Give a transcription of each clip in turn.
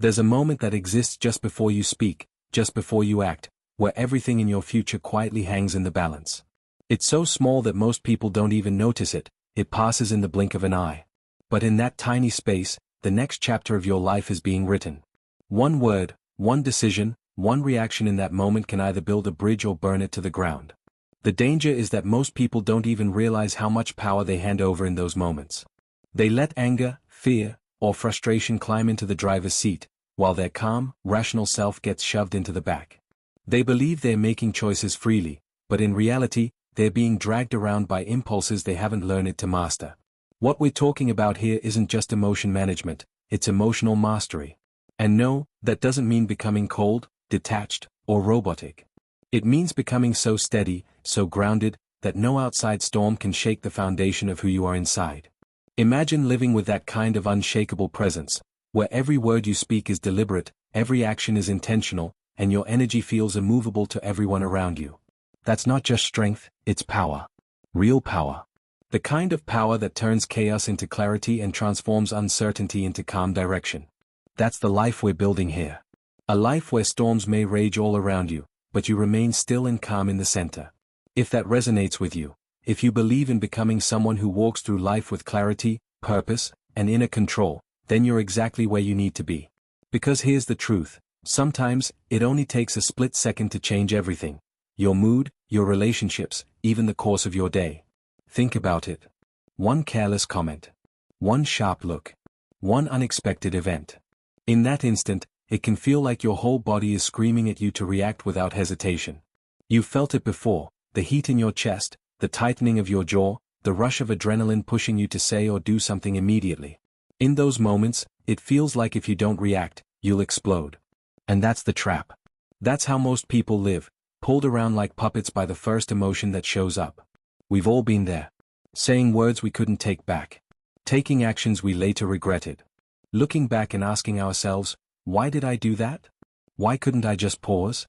There's a moment that exists just before you speak, just before you act, where everything in your future quietly hangs in the balance. It's so small that most people don't even notice it, it passes in the blink of an eye. But in that tiny space, the next chapter of your life is being written. One word, one decision, one reaction in that moment can either build a bridge or burn it to the ground. The danger is that most people don't even realize how much power they hand over in those moments. They let anger, fear, or frustration climb into the driver's seat, while their calm, rational self gets shoved into the back. They believe they're making choices freely, but in reality, they're being dragged around by impulses they haven't learned to master. What we're talking about here isn't just emotion management, it's emotional mastery. And no, that doesn't mean becoming cold, detached, or robotic. It means becoming so steady, so grounded, that no outside storm can shake the foundation of who you are inside. Imagine living with that kind of unshakable presence, where every word you speak is deliberate, every action is intentional, and your energy feels immovable to everyone around you. That's not just strength, it's power. Real power. The kind of power that turns chaos into clarity and transforms uncertainty into calm direction. That's the life we're building here. A life where storms may rage all around you, but you remain still and calm in the center. If that resonates with you, if you believe in becoming someone who walks through life with clarity, purpose, and inner control, then you're exactly where you need to be. Because here's the truth, sometimes, it only takes a split second to change everything. Your mood, your relationships, even the course of your day. Think about it. One careless comment. One sharp look. One unexpected event. In that instant, it can feel like your whole body is screaming at you to react without hesitation. You've felt it before, the heat in your chest, the tightening of your jaw, the rush of adrenaline pushing you to say or do something immediately. In those moments, it feels like if you don't react, you'll explode. And that's the trap. That's how most people live, pulled around like puppets by the first emotion that shows up. We've all been there. Saying words we couldn't take back. Taking actions we later regretted. Looking back and asking ourselves, why did I do that? Why couldn't I just pause?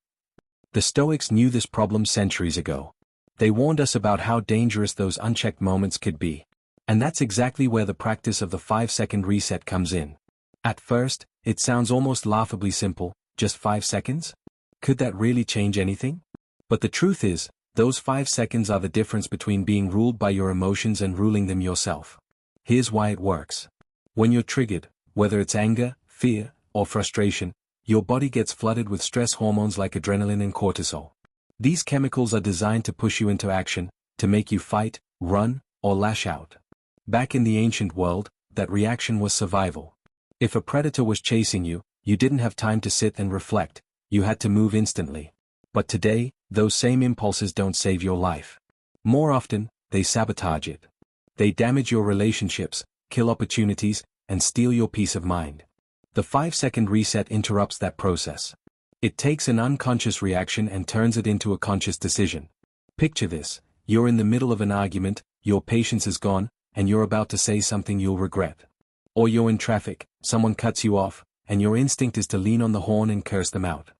The Stoics knew this problem centuries ago. They warned us about how dangerous those unchecked moments could be. And that's exactly where the practice of the 5-second reset comes in. At first, it sounds almost laughably simple, just 5 seconds? Could that really change anything? But the truth is, those 5 seconds are the difference between being ruled by your emotions and ruling them yourself. Here's why it works. When you're triggered, whether it's anger, fear, or frustration, your body gets flooded with stress hormones like adrenaline and cortisol. These chemicals are designed to push you into action, to make you fight, run, or lash out. Back in the ancient world, that reaction was survival. If a predator was chasing you, you didn't have time to sit and reflect, you had to move instantly. But today, those same impulses don't save your life. More often, they sabotage it. They damage your relationships, kill opportunities, and steal your peace of mind. The 5-second reset interrupts that process. It takes an unconscious reaction and turns it into a conscious decision. Picture this, you're in the middle of an argument, your patience is gone, and you're about to say something you'll regret. Or you're in traffic, someone cuts you off, and your instinct is to lean on the horn and curse them out.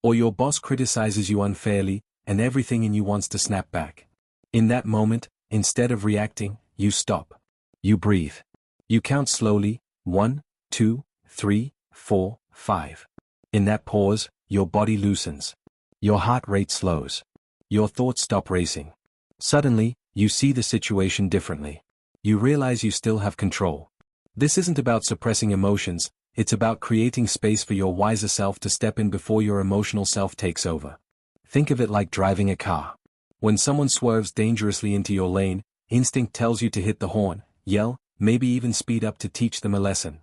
Or your boss criticizes you unfairly, and everything in you wants to snap back. In that moment, instead of reacting, you stop. You breathe. You count slowly, 1, 2, 3, 4, 5. In that pause, your body loosens. Your heart rate slows. Your thoughts stop racing. Suddenly, you see the situation differently. You realize you still have control. This isn't about suppressing emotions, it's about creating space for your wiser self to step in before your emotional self takes over. Think of it like driving a car. When someone swerves dangerously into your lane, instinct tells you to hit the horn, yell, maybe even speed up to teach them a lesson.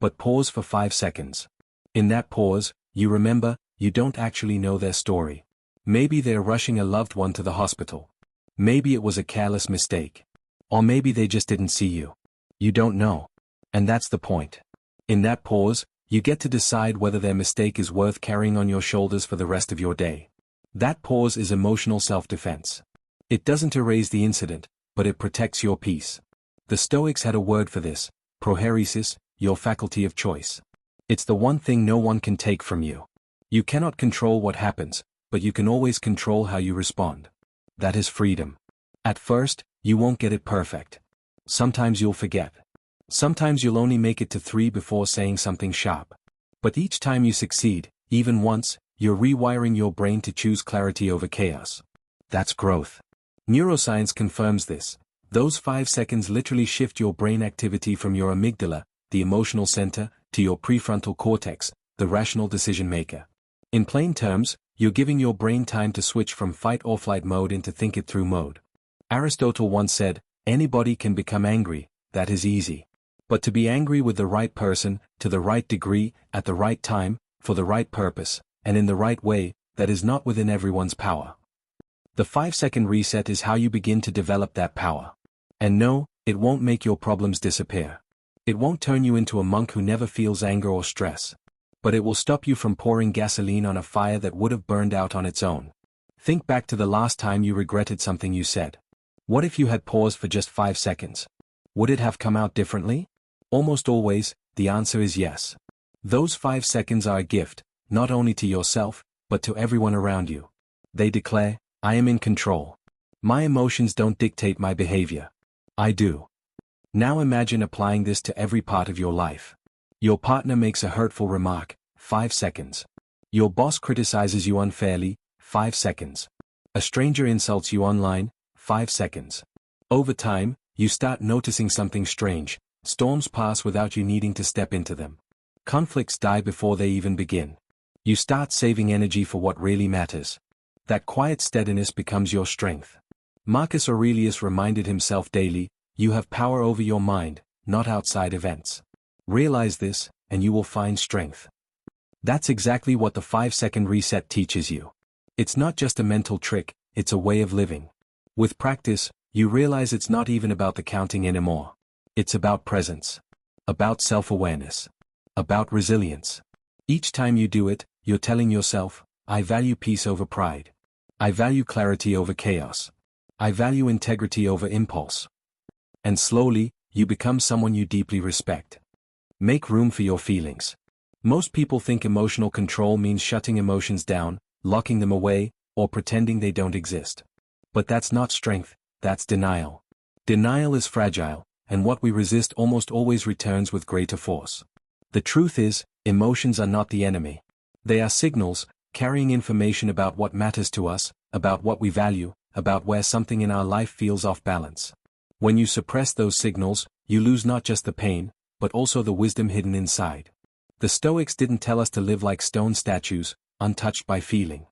But pause for 5 seconds. In that pause, you remember, you don't actually know their story. Maybe they're rushing a loved one to the hospital. Maybe it was a careless mistake. Or maybe they just didn't see you. You don't know. And that's the point. In that pause, you get to decide whether their mistake is worth carrying on your shoulders for the rest of your day. That pause is emotional self-defense. It doesn't erase the incident, but it protects your peace. The Stoics had a word for this, prohairesis, your faculty of choice. It's the one thing no one can take from you. You cannot control what happens, but you can always control how you respond. That is freedom. At first, you won't get it perfect. Sometimes you'll forget. Sometimes you'll only make it to 3 before saying something sharp. But each time you succeed, even once, you're rewiring your brain to choose clarity over chaos. That's growth. Neuroscience confirms this. Those 5 seconds literally shift your brain activity from your amygdala, the emotional center, to your prefrontal cortex, the rational decision maker. In plain terms, you're giving your brain time to switch from fight or flight mode into think it through mode. Aristotle once said, anybody can become angry, that is easy. But to be angry with the right person, to the right degree, at the right time, for the right purpose, and in the right way, that is not within everyone's power. The 5-second reset is how you begin to develop that power. And no, it won't make your problems disappear. It won't turn you into a monk who never feels anger or stress. But it will stop you from pouring gasoline on a fire that would have burned out on its own. Think back to the last time you regretted something you said. What if you had paused for just 5 seconds? Would it have come out differently? Almost always, the answer is yes. Those 5 seconds are a gift, not only to yourself, but to everyone around you. They declare, I am in control. My emotions don't dictate my behavior. I do. Now imagine applying this to every part of your life. Your partner makes a hurtful remark, 5 seconds. Your boss criticizes you unfairly, 5 seconds. A stranger insults you online, 5 seconds. Over time, you start noticing something strange. Storms pass without you needing to step into them. Conflicts die before they even begin. You start saving energy for what really matters. That quiet steadiness becomes your strength. Marcus Aurelius reminded himself daily, you have power over your mind, not outside events. Realize this, and you will find strength. That's exactly what the 5-second reset teaches you. It's not just a mental trick, it's a way of living. With practice, you realize it's not even about the counting anymore. It's about presence. About self-awareness. About resilience. Each time you do it, you're telling yourself, I value peace over pride. I value clarity over chaos. I value integrity over impulse. And slowly, you become someone you deeply respect. Make room for your feelings. Most people think emotional control means shutting emotions down, locking them away, or pretending they don't exist. But that's not strength, that's denial. Denial is fragile, and what we resist almost always returns with greater force. The truth is, emotions are not the enemy. They are signals, carrying information about what matters to us, about what we value, about where something in our life feels off balance. When you suppress those signals, you lose not just the pain, but also the wisdom hidden inside. The Stoics didn't tell us to live like stone statues, untouched by feeling.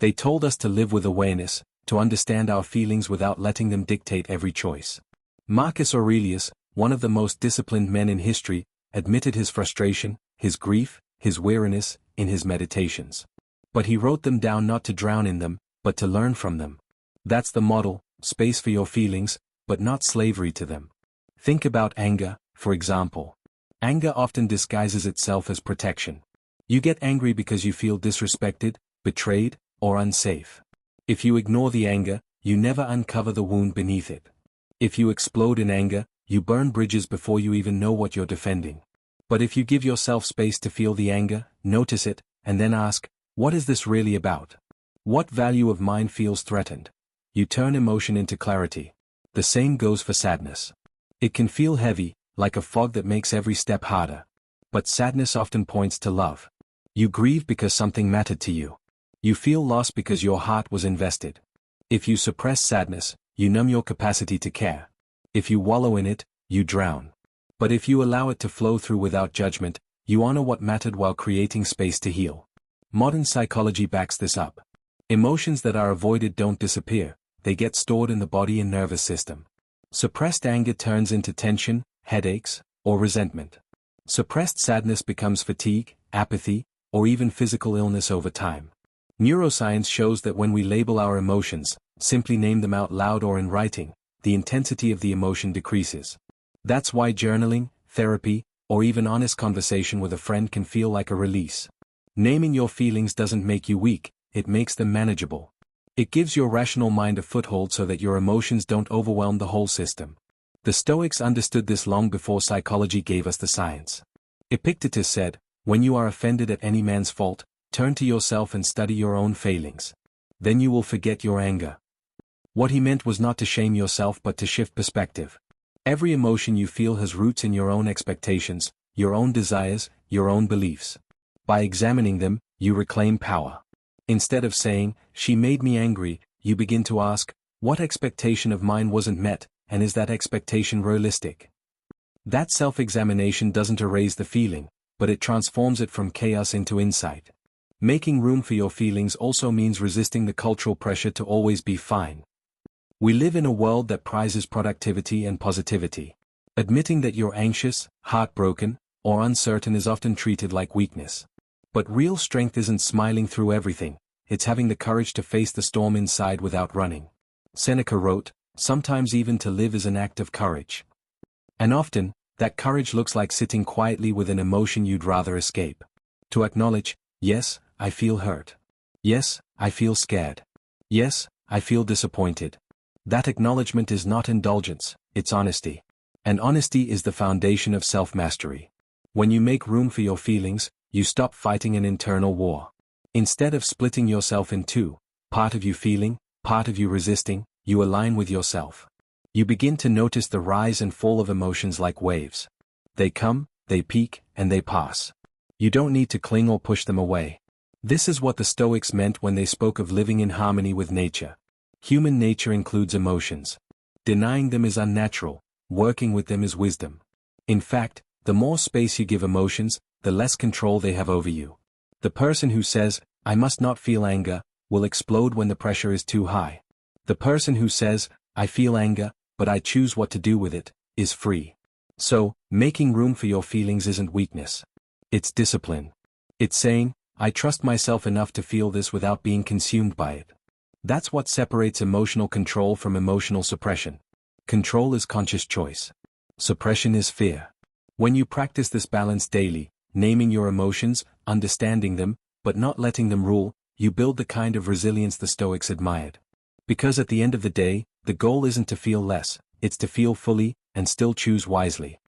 They told us to live with awareness, to understand our feelings without letting them dictate every choice. Marcus Aurelius, one of the most disciplined men in history, admitted his frustration, his grief, his weariness, in his meditations. But he wrote them down not to drown in them, but to learn from them. That's the model, space for your feelings, but not slavery to them. Think about anger, for example. Anger often disguises itself as protection. You get angry because you feel disrespected, betrayed, or unsafe. If you ignore the anger, you never uncover the wound beneath it. If you explode in anger, you burn bridges before you even know what you're defending. But if you give yourself space to feel the anger, notice it, and then ask, what is this really about? What value of mine feels threatened? You turn emotion into clarity. The same goes for sadness. It can feel heavy, like a fog that makes every step harder. But sadness often points to love. You grieve because something mattered to you. You feel lost because your heart was invested. If you suppress sadness, you numb your capacity to care. If you wallow in it, you drown. But if you allow it to flow through without judgment, you honor what mattered while creating space to heal. Modern psychology backs this up. Emotions that are avoided don't disappear, they get stored in the body and nervous system. Suppressed anger turns into tension, headaches, or resentment. Suppressed sadness becomes fatigue, apathy, or even physical illness over time. Neuroscience shows that when we label our emotions, simply name them out loud or in writing, the intensity of the emotion decreases. That's why journaling, therapy, or even honest conversation with a friend can feel like a release. Naming your feelings doesn't make you weak, it makes them manageable. It gives your rational mind a foothold so that your emotions don't overwhelm the whole system. The Stoics understood this long before psychology gave us the science. Epictetus said, when you are offended at any man's fault, turn to yourself and study your own failings. Then you will forget your anger. What he meant was not to shame yourself but to shift perspective. Every emotion you feel has roots in your own expectations, your own desires, your own beliefs. By examining them, you reclaim power. Instead of saying, "She made me angry," you begin to ask, "What expectation of mine wasn't met, and is that expectation realistic?" That self-examination doesn't erase the feeling, but it transforms it from chaos into insight. Making room for your feelings also means resisting the cultural pressure to always be fine. We live in a world that prizes productivity and positivity. Admitting that you're anxious, heartbroken, or uncertain is often treated like weakness. But real strength isn't smiling through everything, it's having the courage to face the storm inside without running. Seneca wrote, "Sometimes even to live is an act of courage." And often, that courage looks like sitting quietly with an emotion you'd rather escape. To acknowledge, "Yes, I feel hurt. Yes, I feel scared. Yes, I feel disappointed." That acknowledgement is not indulgence, it's honesty. And honesty is the foundation of self-mastery. When you make room for your feelings, you stop fighting an internal war. Instead of splitting yourself in two, part of you feeling, part of you resisting, you align with yourself. You begin to notice the rise and fall of emotions like waves. They come, they peak, and they pass. You don't need to cling or push them away. This is what the Stoics meant when they spoke of living in harmony with nature. Human nature includes emotions. Denying them is unnatural, working with them is wisdom. In fact, the more space you give emotions, the less control they have over you. The person who says, "I must not feel anger," will explode when the pressure is too high. The person who says, "I feel anger, but I choose what to do with it," is free. So, making room for your feelings isn't weakness. It's discipline. It's saying, "I trust myself enough to feel this without being consumed by it." That's what separates emotional control from emotional suppression. Control is conscious choice. Suppression is fear. When you practice this balance daily, naming your emotions, understanding them, but not letting them rule, you build the kind of resilience the Stoics admired. Because at the end of the day, the goal isn't to feel less, it's to feel fully, and still choose wisely.